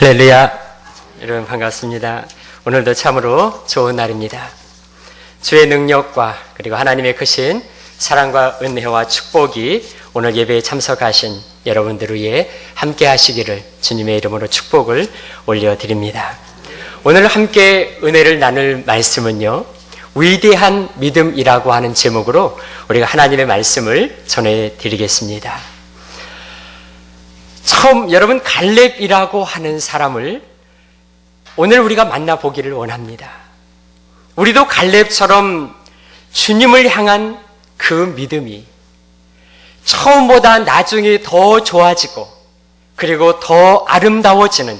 할렐루야. 여러분 반갑습니다. 오늘도 참으로 좋은 날입니다. 주의 능력과 그리고 하나님의 크신 사랑과 은혜와 축복이 오늘 예배에 참석하신 여러분들 위해 함께 하시기를 주님의 이름으로 축복을 올려드립니다. 오늘 함께 은혜를 나눌 말씀은요, 위대한 믿음이라고 하는 제목으로 우리가 하나님의 말씀을 전해드리겠습니다. 처음 여러분 갈렙이라고 하는 사람을 오늘 우리가 만나보기를 원합니다. 우리도 갈렙처럼 주님을 향한 그 믿음이 처음보다 나중에 더 좋아지고 그리고 더 아름다워지는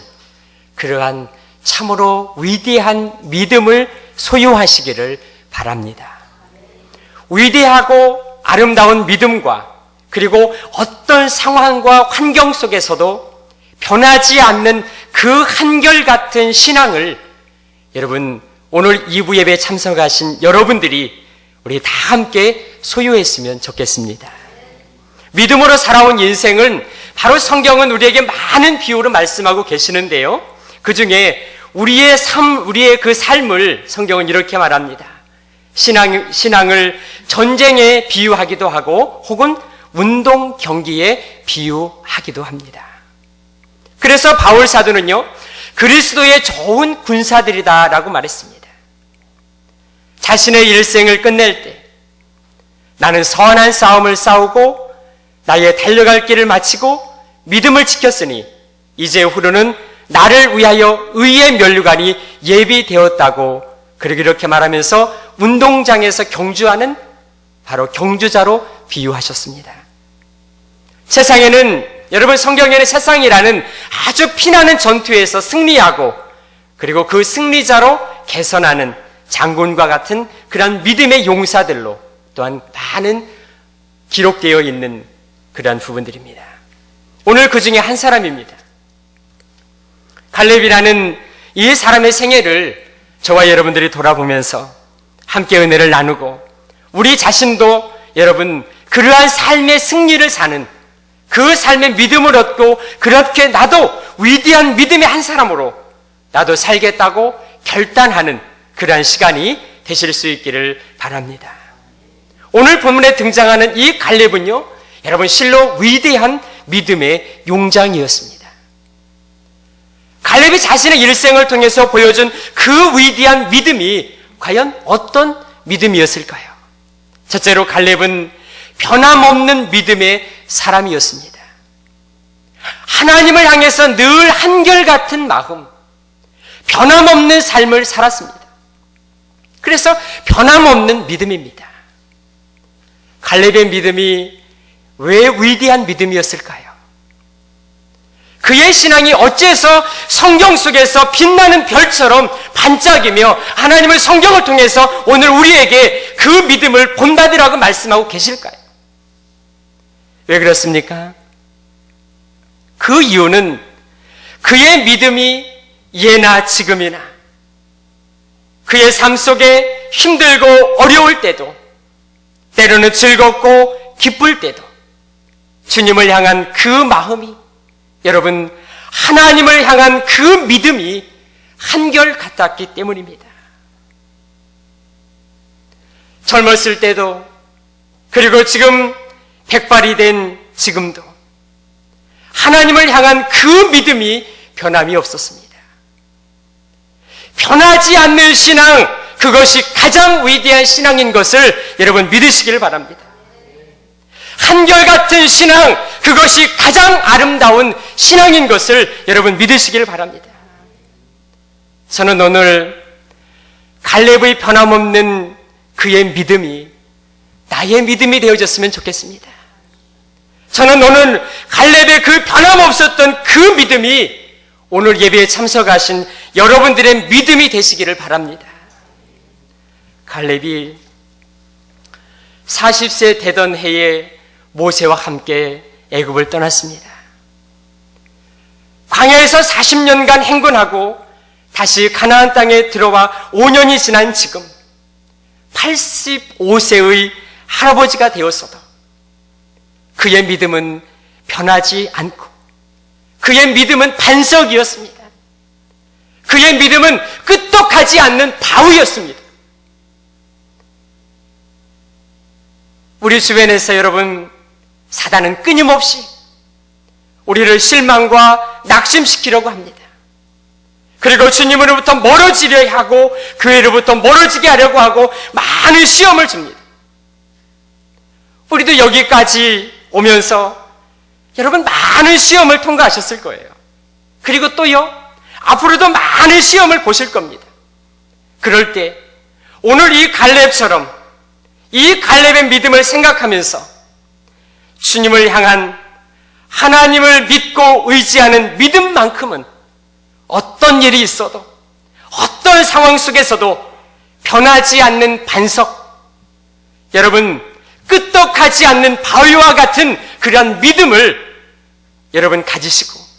그러한 참으로 위대한 믿음을 소유하시기를 바랍니다. 위대하고 아름다운 믿음과 그리고 어떤 상황과 환경 속에서도 변하지 않는 그 한결같은 신앙을 여러분 오늘 2부 예배에 참석하신 여러분들이 우리 다 함께 소유했으면 좋겠습니다. 믿음으로 살아온 인생은 바로 성경은 우리에게 많은 비유로 말씀하고 계시는데요, 그 중에 우리의 그 삶을 성경은 이렇게 말합니다. 신앙을 전쟁에 비유하기도 하고 혹은 운동 경기에 비유하기도 합니다. 그래서 바울 사도는요, 그리스도의 좋은 군사들이다라고 말했습니다. 자신의 일생을 끝낼 때 나는 선한 싸움을 싸우고 나의 달려갈 길을 마치고 믿음을 지켰으니 이제 후로는 나를 위하여 의의 면류관이 예비되었다고, 그리고 이렇게 말하면서 운동장에서 경주하는 바로 경주자로 비유하셨습니다. 세상에는 여러분 성경에는 세상이라는 아주 피나는 전투에서 승리하고 그리고 그 승리자로 개선하는 장군과 같은 그러한 믿음의 용사들로 또한 많은 기록되어 있는 그러한 부분들입니다. 오늘 그 중에 한 사람입니다. 갈렙이라는 이 사람의 생애를 저와 여러분들이 돌아보면서 함께 은혜를 나누고 우리 자신도 여러분 그러한 삶의 승리를 사는 그 삶의 믿음을 얻고 그렇게 나도 위대한 믿음의 한 사람으로 나도 살겠다고 결단하는 그러한 시간이 되실 수 있기를 바랍니다. 오늘 본문에 등장하는 이 갈렙은요, 여러분 실로 위대한 믿음의 용장이었습니다. 갈렙이 자신의 일생을 통해서 보여준 그 위대한 믿음이 과연 어떤 믿음이었을까요? 첫째로 갈렙은 변함없는 믿음의 사람이었습니다. 하나님을 향해서 늘 한결같은 마음, 변함없는 삶을 살았습니다. 그래서 변함없는 믿음입니다. 갈렙의 믿음이 왜 위대한 믿음이었을까요? 그의 신앙이 어째서 성경 속에서 빛나는 별처럼 반짝이며 하나님의 성경을 통해서 오늘 우리에게 그 믿음을 본받으라고 말씀하고 계실까요? 왜 그렇습니까? 그 이유는 그의 믿음이 예나 지금이나 그의 삶 속에 힘들고 어려울 때도 때로는 즐겁고 기쁠 때도 주님을 향한 그 마음이 여러분 하나님을 향한 그 믿음이 한결같았기 때문입니다. 젊었을 때도 그리고 지금 백발이 된 지금도 하나님을 향한 그 믿음이 변함이 없었습니다. 변하지 않는 신앙, 그것이 가장 위대한 신앙인 것을 여러분 믿으시기를 바랍니다. 한결같은 신앙, 그것이 가장 아름다운 신앙인 것을 여러분 믿으시기를 바랍니다. 저는 오늘 갈렙의 변함없는 그의 믿음이 나의 믿음이 되어졌으면 좋겠습니다. 저는 오늘 갈렙의 그 변함없었던 그 믿음이 오늘 예배에 참석하신 여러분들의 믿음이 되시기를 바랍니다. 갈렙이 40세 되던 해에 모세와 함께 애굽을 떠났습니다. 광야에서 40년간 행군하고 다시 가나안 땅에 들어와 5년이 지난 지금 85세의 할아버지가 되었어도 그의 믿음은 변하지 않고 그의 믿음은 반석이었습니다. 그의 믿음은 끄떡하지 않는 바위였습니다. 우리 주변에서 여러분, 사단은 끊임없이 우리를 실망과 낙심시키려고 합니다. 그리고 주님으로부터 멀어지려 하고 교회로부터 멀어지게 하려고 하고 많은 시험을 줍니다. 우리도 여기까지 오면서 여러분 많은 시험을 통과하셨을 거예요. 그리고 또요, 앞으로도 많은 시험을 보실 겁니다. 그럴 때 오늘 이 갈렙처럼 이 갈렙의 믿음을 생각하면서 주님을 향한 하나님을 믿고 의지하는 믿음만큼은 어떤 일이 있어도 어떤 상황 속에서도 변하지 않는 반석, 여러분 끄떡하지 않는 바위와 같은 그런 믿음을 여러분 가지시고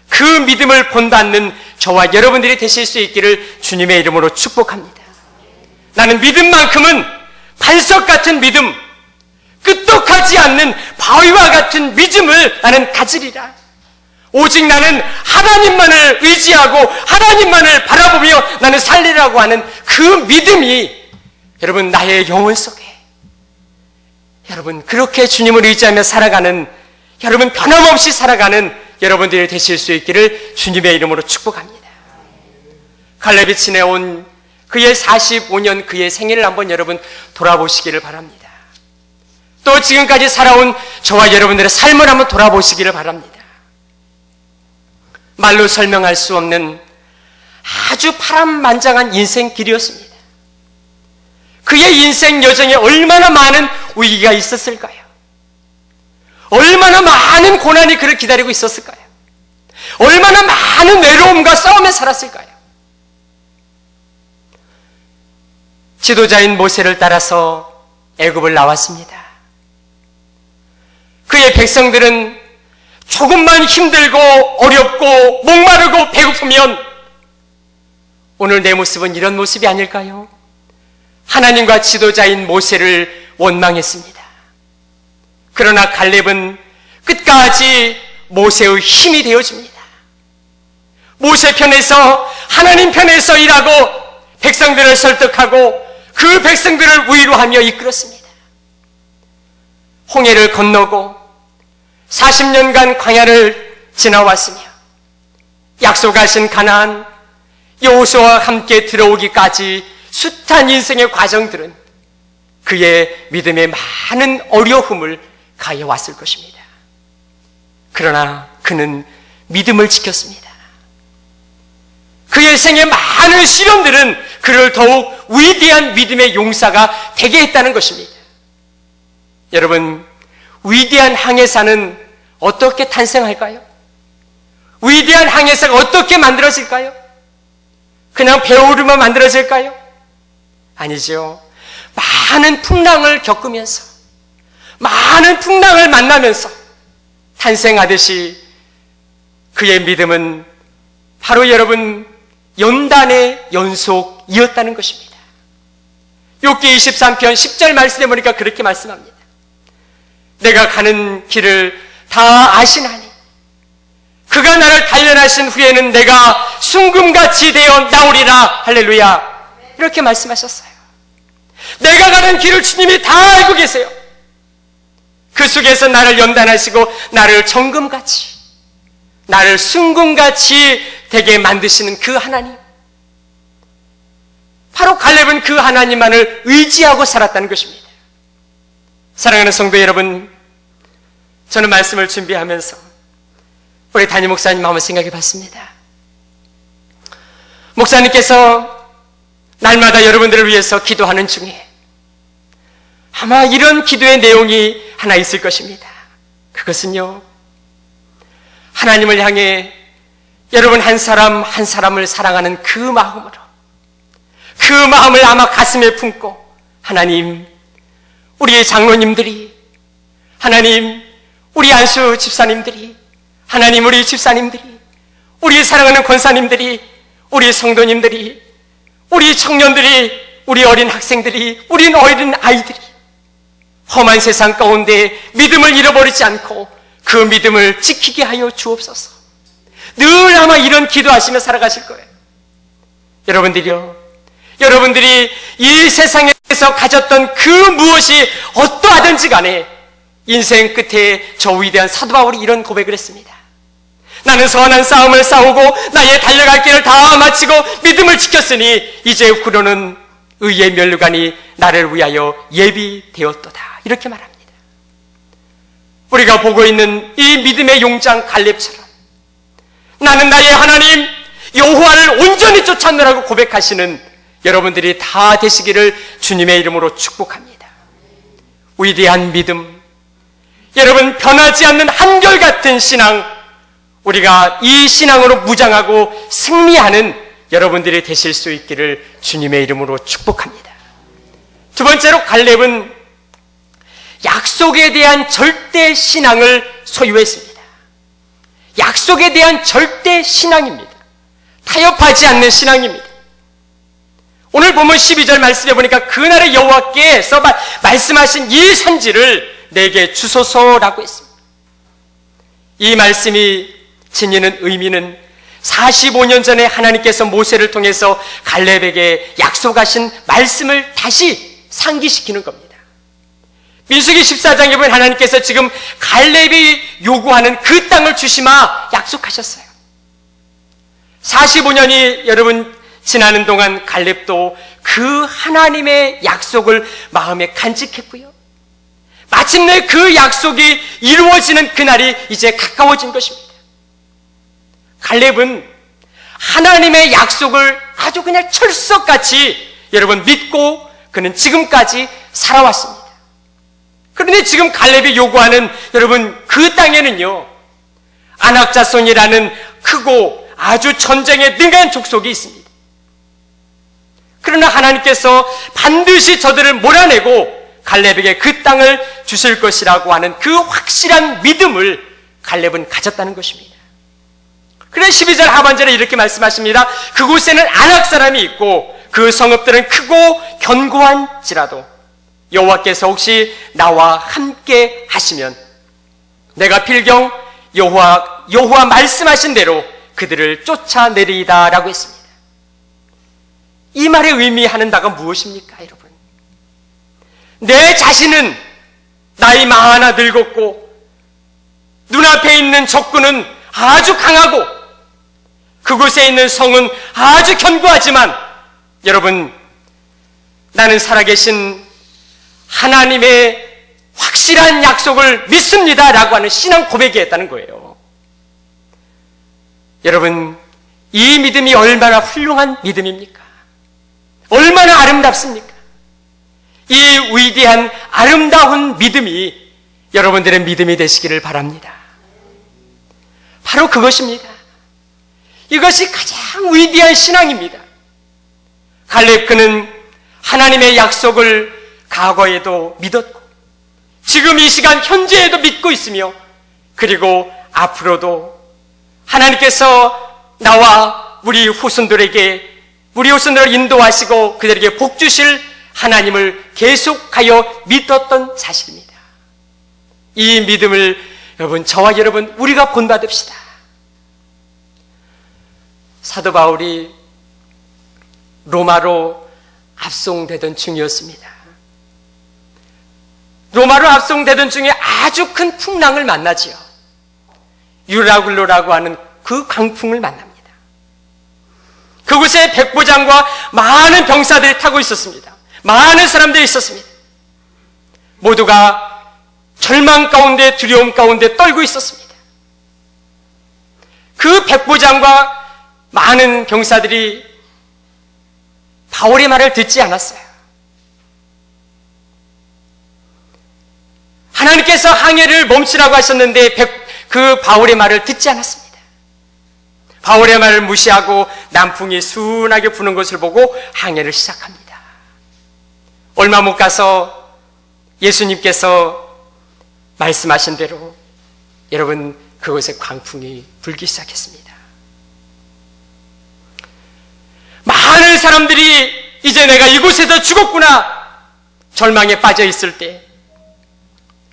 그 믿음을 본받는 저와 여러분들이 되실 수 있기를 주님의 이름으로 축복합니다. 나는 믿음만큼은 반석 같은 믿음, 끄떡하지 않는 바위와 같은 믿음을 나는 가지리라. 오직 나는 하나님만을 의지하고 하나님만을 바라보며 나는 살리라고 하는 그 믿음이 여러분 나의 영혼 속에, 여러분 그렇게 주님을 의지하며 살아가는, 여러분 변함없이 살아가는 여러분들이 되실 수 있기를 주님의 이름으로 축복합니다. 갈렙이 지내온 그의 45년 그의 생애를 한번 여러분 돌아보시기를 바랍니다. 또 지금까지 살아온 저와 여러분들의 삶을 한번 돌아보시기를 바랍니다. 말로 설명할 수 없는 아주 파란만장한 인생 길이었습니다. 그의 인생 여정에 얼마나 많은 위기가 있었을까요? 얼마나 많은 고난이 그를 기다리고 있었을까요? 얼마나 많은 외로움과 싸움에 살았을까요? 지도자인 모세를 따라서 애굽을 나왔습니다. 그의 백성들은 조금만 힘들고 어렵고 목마르고 배고프면 오늘 내 모습은 이런 모습이 아닐까요? 하나님과 지도자인 모세를 원망했습니다. 그러나 갈렙은 끝까지 모세의 힘이 되어줍니다. 모세 편에서 하나님 편에서 일하고 백성들을 설득하고 그 백성들을 위로하며 이끌었습니다. 홍해를 건너고 40년간 광야를 지나왔으며 약속하신 가나안 여호수아와 함께 들어오기까지 숱한 인생의 과정들은 그의 믿음에 많은 어려움을 가해왔을 것입니다. 그러나 그는 믿음을 지켰습니다. 그의 생의 많은 시련들은 그를 더욱 위대한 믿음의 용사가 되게 했다는 것입니다. 여러분, 위대한 항해사는 어떻게 탄생할까요? 위대한 항해사가 어떻게 만들어질까요? 그냥 배오르면 만들어질까요? 아니죠. 많은 풍랑을 겪으면서, 많은 풍랑을 만나면서 탄생하듯이 그의 믿음은 바로 여러분 연단의 연속이었다는 것입니다. 욥기 23편 10절 말씀에 보니까 그렇게 말씀합니다. 내가 가는 길을 다 아시나니 그가 나를 단련하신 후에는 내가 순금같이 되어 나오리라. 할렐루야. 이렇게 말씀하셨어요. 내가 가는 길을 주님이 다 알고 계세요. 그 속에서 나를 연단하시고 나를 정금같이, 나를 순금같이 되게 만드시는 그 하나님, 바로 갈렙은 그 하나님만을 의지하고 살았다는 것입니다. 사랑하는 성도 여러분, 저는 말씀을 준비하면서 우리 담임 목사님 한번 생각해 봤습니다. 목사님께서 날마다 여러분들을 위해서 기도하는 중에 아마 이런 기도의 내용이 하나 있을 것입니다. 그것은요, 하나님을 향해 여러분 한 사람 한 사람을 사랑하는 그 마음으로, 그 마음을 아마 가슴에 품고, 하나님, 우리의 장로님들이, 하나님, 우리 안수 집사님들이, 하나님, 우리 집사님들이, 우리 사랑하는 권사님들이, 우리 성도님들이, 우리 청년들이, 우리 어린 학생들이, 우리 어린 아이들이 험한 세상 가운데 믿음을 잃어버리지 않고 그 믿음을 지키게 하여 주옵소서. 늘 아마 이런 기도하시며 살아가실 거예요. 여러분들이요, 여러분들이 이 세상에서 가졌던 그 무엇이 어떠하든지 간에 인생 끝에 저 위대한 사도 바울이 이런 고백을 했습니다. 나는 선한 싸움을 싸우고 나의 달려갈 길을 다 마치고 믿음을 지켰으니 이제 후로는 의의 면류관이 나를 위하여 예비되었도다. 이렇게 말합니다. 우리가 보고 있는 이 믿음의 용장 갈렙처럼 나는 나의 하나님 여호와를 온전히 쫓았느라고 고백하시는 여러분들이 다 되시기를 주님의 이름으로 축복합니다. 위대한 믿음, 여러분 변하지 않는 한결같은 신앙, 우리가 이 신앙으로 무장하고 승리하는 여러분들이 되실 수 있기를 주님의 이름으로 축복합니다. 두 번째로 갈렙은 약속에 대한 절대 신앙을 소유했습니다. 약속에 대한 절대 신앙입니다. 타협하지 않는 신앙입니다. 오늘 보면 12절 말씀해 보니까 그날의 여호와께서 말씀하신 이 선지를 내게 주소서라고 했습니다. 이 말씀이 지니는 의미는 45년 전에 하나님께서 모세를 통해서 갈렙에게 약속하신 말씀을 다시 상기시키는 겁니다. 민수기 14장에 보면 하나님께서 지금 갈렙이 요구하는 그 땅을 주시마 약속하셨어요. 45년이 여러분 지나는 동안 갈렙도 그 하나님의 약속을 마음에 간직했고요. 마침내 그 약속이 이루어지는 그날이 이제 가까워진 것입니다. 갈렙은 하나님의 약속을 아주 그냥 철석같이 여러분 믿고 그는 지금까지 살아왔습니다. 그런데 지금 갈렙이 요구하는 여러분 그 땅에는요, 아낙 자손이라는 크고 아주 전쟁에 능한 족속이 있습니다. 그러나 하나님께서 반드시 저들을 몰아내고 갈렙에게 그 땅을 주실 것이라고 하는 그 확실한 믿음을 갈렙은 가졌다는 것입니다. 그래서 12절 하반절에 이렇게 말씀하십니다. 그곳에는 아낙 사람이 있고 그 성읍들은 크고 견고한지라도 여호와께서 혹시 나와 함께 하시면 내가 필경 여호와 말씀하신 대로 그들을 쫓아내리이다 라고 했습니다. 이 말의 의미하는 바가 무엇입니까, 여러분? 내 자신은 나이 많아 늙었고 눈앞에 있는 적군은 아주 강하고 그곳에 있는 성은 아주 견고하지만 여러분, 나는 살아계신 하나님의 확실한 약속을 믿습니다 라고 하는 신앙 고백이었다는 거예요. 여러분, 이 믿음이 얼마나 훌륭한 믿음입니까? 얼마나 아름답습니까? 이 위대한 아름다운 믿음이 여러분들의 믿음이 되시기를 바랍니다. 바로 그것입니다. 이것이 가장 위대한 신앙입니다. 갈렙 그는 하나님의 약속을 과거에도 믿었고 지금 이 시간 현재에도 믿고 있으며 그리고 앞으로도 하나님께서 나와 우리 후손들을 인도하시고 그들에게 복 주실 하나님을 계속하여 믿었던 사실입니다. 이 믿음을 여러분, 저와 여러분 우리가 본받읍시다. 사도 바울이 로마로 압송되던 중이었습니다. 로마로 압송되던 중에 아주 큰 풍랑을 만나지요. 유라굴로라고 하는 그 광풍을 만납니다. 그곳에 백부장과 많은 병사들이 타고 있었습니다. 많은 사람들이 있었습니다. 모두가 절망 가운데 두려움 가운데 떨고 있었습니다. 그 백부장과 많은 병사들이 바울의 말을 듣지 않았어요. 하나님께서 항해를 멈추라고 하셨는데 그 바울의 말을 듣지 않았습니다. 바울의 말을 무시하고 남풍이 순하게 부는 것을 보고 항해를 시작합니다. 얼마 못 가서 예수님께서 말씀하신 대로 여러분 그곳에 광풍이 불기 시작했습니다. 많은 사람들이 이제 내가 이곳에서 죽었구나 절망에 빠져 있을 때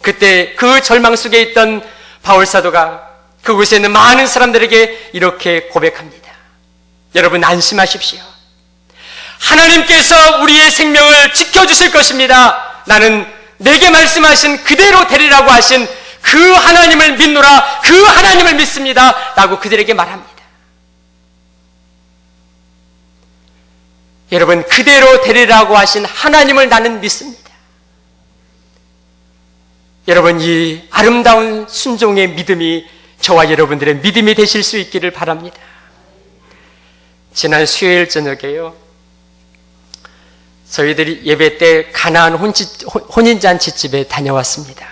그때 그 절망 속에 있던 바울 사도가 그곳에 있는 많은 사람들에게 이렇게 고백합니다. 여러분 안심하십시오. 하나님께서 우리의 생명을 지켜주실 것입니다. 나는 내게 말씀하신 그대로 되리라고 하신 그 하나님을 믿노라, 그 하나님을 믿습니다 라고 그들에게 말합니다. 여러분, 그대로 되리라고 하신 하나님을 나는 믿습니다. 여러분, 이 아름다운 순종의 믿음이 저와 여러분들의 믿음이 되실 수 있기를 바랍니다. 지난 수요일 저녁에요, 저희들이 예배 때 가나안 혼인잔치집에 다녀왔습니다.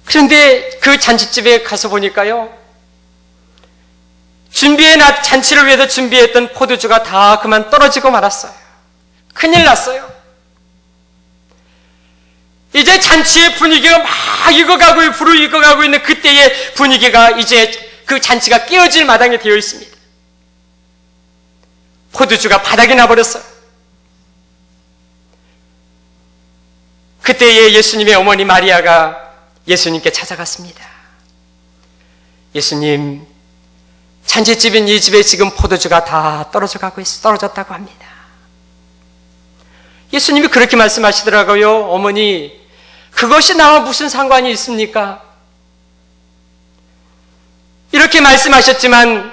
그런데 그 잔치집에 가서 보니까요, 잔치를 위해서 준비했던 포도주가 다 그만 떨어지고 말았어요. 큰일 났어요. 이제 잔치의 분위기가 막 익어가고 불을 익어가고 있는 그때의 분위기가 이제 그 잔치가 깨어질 마당에 되어 있습니다. 포도주가 바닥에 나버렸어요. 그때의 예수님의 어머니 마리아가 예수님께 찾아갔습니다. 예수님, 잔치집인 이 집에 지금 포도주가 다 떨어졌다고 합니다. 예수님이 그렇게 말씀하시더라고요. 어머니, 그것이 나와 무슨 상관이 있습니까? 이렇게 말씀하셨지만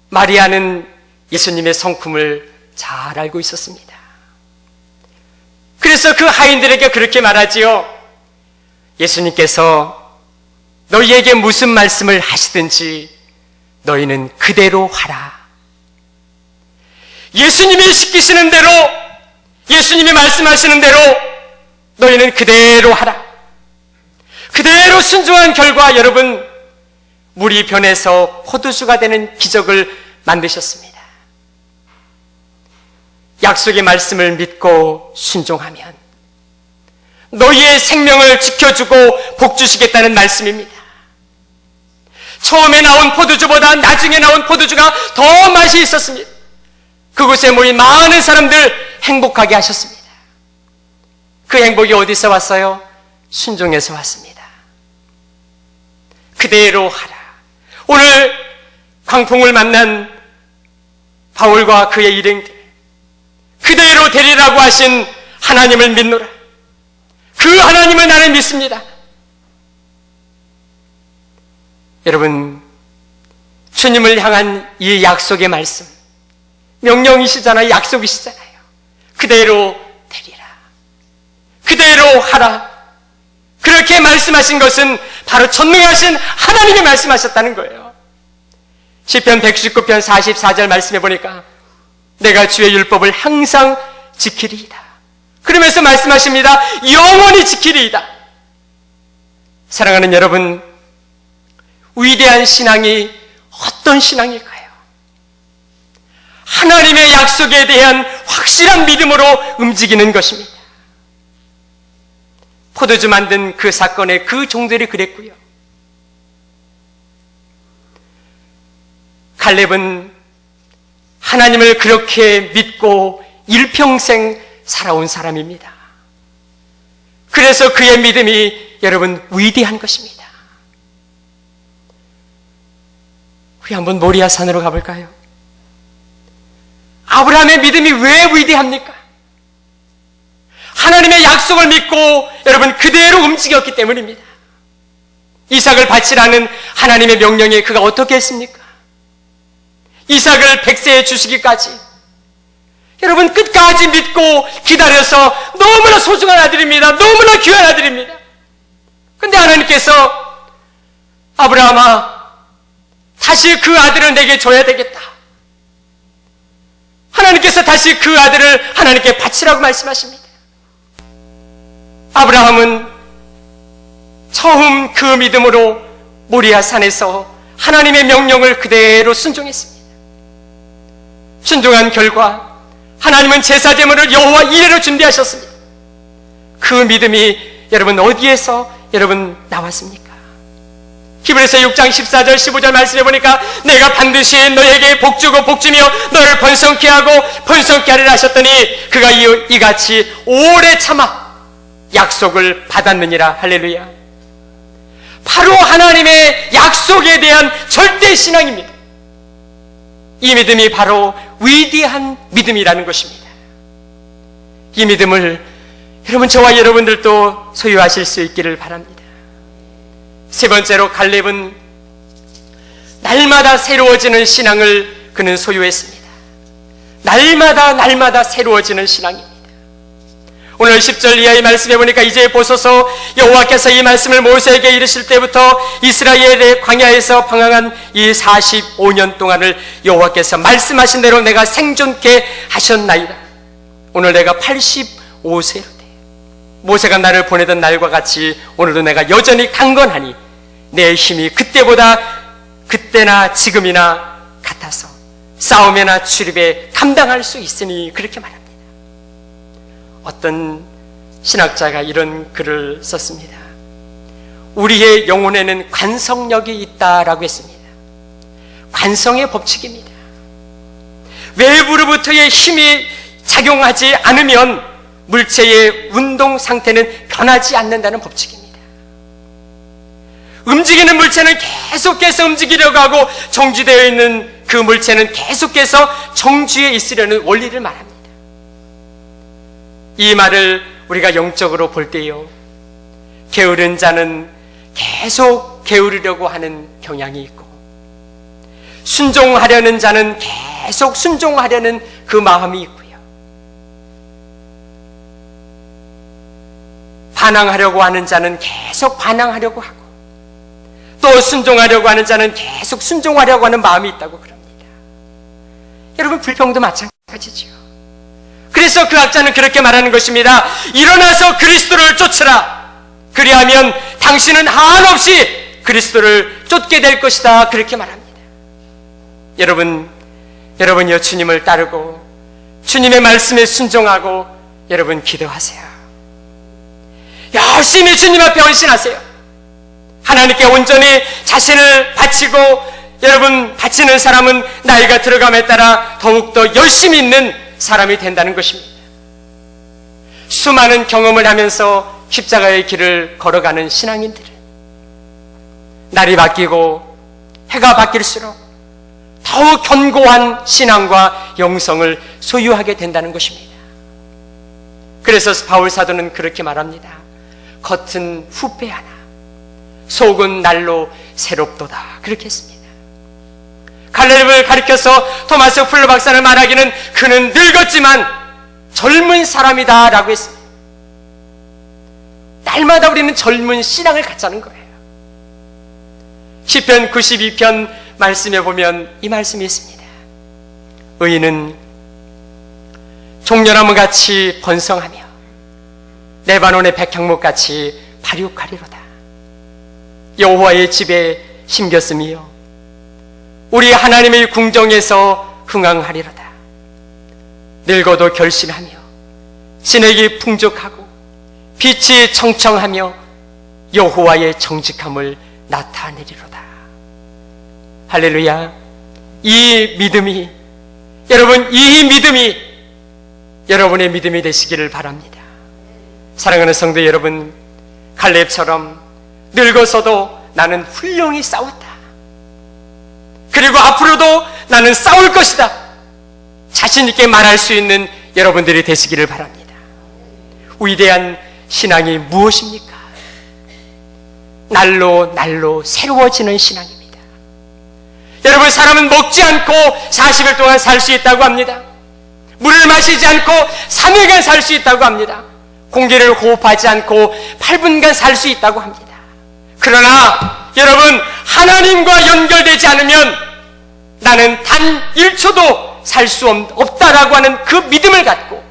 마리아는 예수님의 성품을 잘 알고 있었습니다. 그래서 그 하인들에게 그렇게 말하지요. 예수님께서 너희에게 무슨 말씀을 하시든지 너희는 그대로 하라. 예수님이 시키시는 대로, 예수님이 말씀하시는 대로 너희는 그대로 하라. 그대로 순종한 결과 여러분, 물이 변해서 포도주가 되는 기적을 만드셨습니다. 약속의 말씀을 믿고 순종하면 너희의 생명을 지켜주고 복주시겠다는 말씀입니다. 처음에 나온 포도주보다 나중에 나온 포도주가 더 맛이 있었습니다. 그곳에 모인 많은 사람들 행복하게 하셨습니다. 그 행복이 어디서 왔어요? 순종에서 왔습니다. 그대로 하라. 오늘 광풍을 만난 바울과 그의 일행들, 그대로 되리라고 하신 하나님을 믿노라. 그 하나님을 나는 믿습니다. 여러분, 주님을 향한 이 약속의 말씀, 명령이시잖아요. 약속이시잖아요. 그대로 되리라. 그대로 하라. 그렇게 말씀하신 것은 바로 전능하신 하나님이 말씀하셨다는 거예요. 시편 119편 44절 말씀해 보니까 내가 주의 율법을 항상 지키리이다. 그러면서 말씀하십니다. 영원히 지키리이다. 사랑하는 여러분, 위대한 신앙이 어떤 신앙일까요? 하나님의 약속에 대한 확실한 믿음으로 움직이는 것입니다. 포도주 만든 그 사건의 그 종들이 그랬고요. 갈렙은 하나님을 그렇게 믿고 일평생 살아온 사람입니다. 그래서 그의 믿음이 여러분 위대한 것입니다. 우리 한번 모리아 산으로 가볼까요? 아브라함의 믿음이 왜 위대합니까? 하나님의 약속을 믿고 여러분 그대로 움직였기 때문입니다. 이삭을 바치라는 하나님의 명령에 그가 어떻게 했습니까? 이삭을 100세에 주시기까지 여러분 끝까지 믿고 기다려서 너무나 소중한 아들입니다. 너무나 귀한 아들입니다. 근데 하나님께서 아브라함아, 다시 그 아들을 내게 줘야 되겠다. 하나님께서 다시 그 아들을 하나님께 바치라고 말씀하십니다. 아브라함은 처음 그 믿음으로 모리아 산에서 하나님의 명령을 그대로 순종했습니다. 순종한 결과 하나님은 제사 제물을 여호와 이레로 준비하셨습니다. 그 믿음이 여러분 어디에서 여러분 나왔습니까? 히브리서 6장 14절 15절 말씀해 보니까 내가 반드시 너에게 복주고 복주며 너를 번성케 하고 번성케 하리라 하셨더니 그가 이같이 오래 참아 약속을 받았느니라. 할렐루야. 바로 하나님의 약속에 대한 절대 신앙입니다. 이 믿음이 바로 위대한 믿음이라는 것입니다. 이 믿음을 여러분, 저와 여러분들도 소유하실 수 있기를 바랍니다. 세 번째로 갈렙은 날마다 새로워지는 신앙을 그는 소유했습니다. 날마다 새로워지는 신앙입니다. 오늘 10절 이하의 말씀에 보니까 이제 보소서 여호와께서 이 말씀을 모세에게 이르실 때부터 이스라엘의 광야에서 방황한 이 45년 동안을 여호와께서 말씀하신 대로 내가 생존케 하셨나이다. 오늘 내가 85세로 돼. 모세가 나를 보내던 날과 같이 오늘도 내가 여전히 강건하니 내 힘이 그때나 지금이나 같아서 싸움이나 출입에 감당할 수 있으니 그렇게 말합니다. 어떤 신학자가 이런 글을 썼습니다. 우리의 영혼에는 관성력이 있다라고 했습니다. 관성의 법칙입니다. 외부로부터의 힘이 작용하지 않으면 물체의 운동 상태는 변하지 않는다는 법칙입니다. 움직이는 물체는 계속해서 움직이려고 하고 정지되어 있는 그 물체는 계속해서 정지에 있으려는 원리를 말합니다. 이 말을 우리가 영적으로 볼 때요, 게으른 자는 계속 게으르려고 하는 경향이 있고, 순종하려는 자는 계속 순종하려는 그 마음이 있고요, 반항하려고 하는 자는 계속 반항하려고 하고, 또 순종하려고 하는 자는 계속 순종하려고 하는 마음이 있다고 그럽니다. 여러분, 불평도 마찬가지죠. 그래서 그 학자는 그렇게 말하는 것입니다. 일어나서 그리스도를 쫓으라. 그리하면 당신은 한없이 그리스도를 쫓게 될 것이다. 그렇게 말합니다. 여러분이요, 주님을 따르고 주님의 말씀에 순종하고 여러분 기도하세요. 열심히 주님 앞에 헌신하세요. 하나님께 온전히 자신을 바치고, 여러분, 바치는 사람은 나이가 들어감에 따라 더욱더 열심히 있는 사람이 된다는 것입니다. 수많은 경험을 하면서 십자가의 길을 걸어가는 신앙인들은 날이 바뀌고 해가 바뀔수록 더욱 견고한 신앙과 영성을 소유하게 된다는 것입니다. 그래서 바울 사도는 그렇게 말합니다. 겉은 후패하나 속은 날로 새롭도다. 그렇게 했습니다. 갈렙을 가리켜서 토마스 풀러 박사를 말하기는 그는 늙었지만 젊은 사람이다 라고 했습니다. 날마다 우리는 젊은 신앙을 갖자는 거예요. 시편 92편 말씀에 보면 이 말씀이 있습니다. 의인은 종려나무같이 번성하며 레바논의 백향목같이 발육하리로다. 여호와의 집에 심겼으며 우리 하나님의 궁정에서 흥황하리로다. 늙어도 결실하며 진액이 풍족하고 빛이 청청하며 여호와의 정직함을 나타내리로다. 할렐루야. 이 믿음이 여러분의 믿음이 되시기를 바랍니다. 사랑하는 성도 여러분, 갈렙처럼 늙어서도 나는 훌륭히 싸웠다, 그리고 앞으로도 나는 싸울 것이다, 자신 있게 말할 수 있는 여러분들이 되시기를 바랍니다. 위대한 신앙이 무엇입니까? 날로 새로워지는 신앙입니다. 여러분, 사람은 먹지 않고 40일 동안 살 수 있다고 합니다. 물을 마시지 않고 3일간 살 수 있다고 합니다. 공기를 호흡하지 않고 8분간 살 수 있다고 합니다. 그러나 여러분, 하나님과 연결되지 않으면 나는 단 1초도 살 수 없다라고 하는 그 믿음을 갖고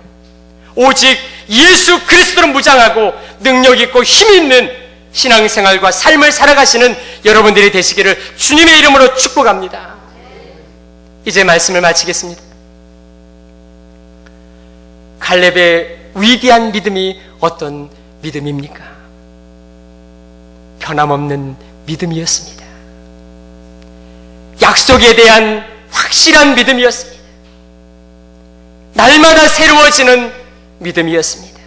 오직 예수 그리스도를 무장하고 능력 있고 힘 있는 신앙생활과 삶을 살아가시는 여러분들이 되시기를 주님의 이름으로 축복합니다. 이제 말씀을 마치겠습니다. 갈렙의 위대한 믿음이 어떤 믿음입니까? 변함없는 믿음이었습니다. 약속에 대한 확실한 믿음이었습니다. 날마다 새로워지는 믿음이었습니다.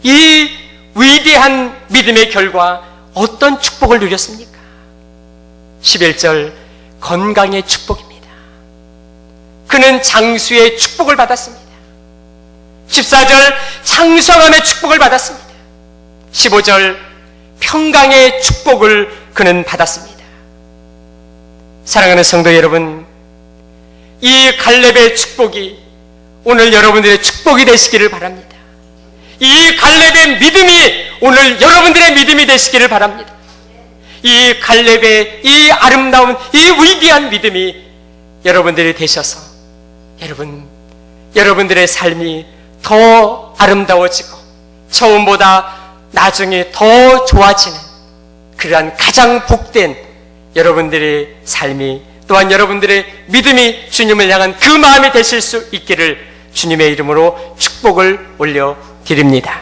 이 위대한 믿음의 결과 어떤 축복을 누렸습니까? 11절 건강의 축복입니다. 그는 장수의 축복을 받았습니다. 14절 장성함의 축복을 받았습니다. 15절 평강의 축복을 그는 받았습니다. 사랑하는 성도 여러분, 이 갈렙의 축복이 오늘 여러분들의 축복이 되시기를 바랍니다. 이 갈렙의 믿음이 오늘 여러분들의 믿음이 되시기를 바랍니다. 이 갈렙의 이 아름다운 이 위대한 믿음이 여러분들이 되셔서 여러분들의 삶이 더 아름다워지고 처음보다 나중에 더 좋아지는 그러한 가장 복된 여러분들의 삶이 또한 여러분들의 믿음이 주님을 향한 그 마음이 되실 수 있기를 주님의 이름으로 축복을 올려드립니다.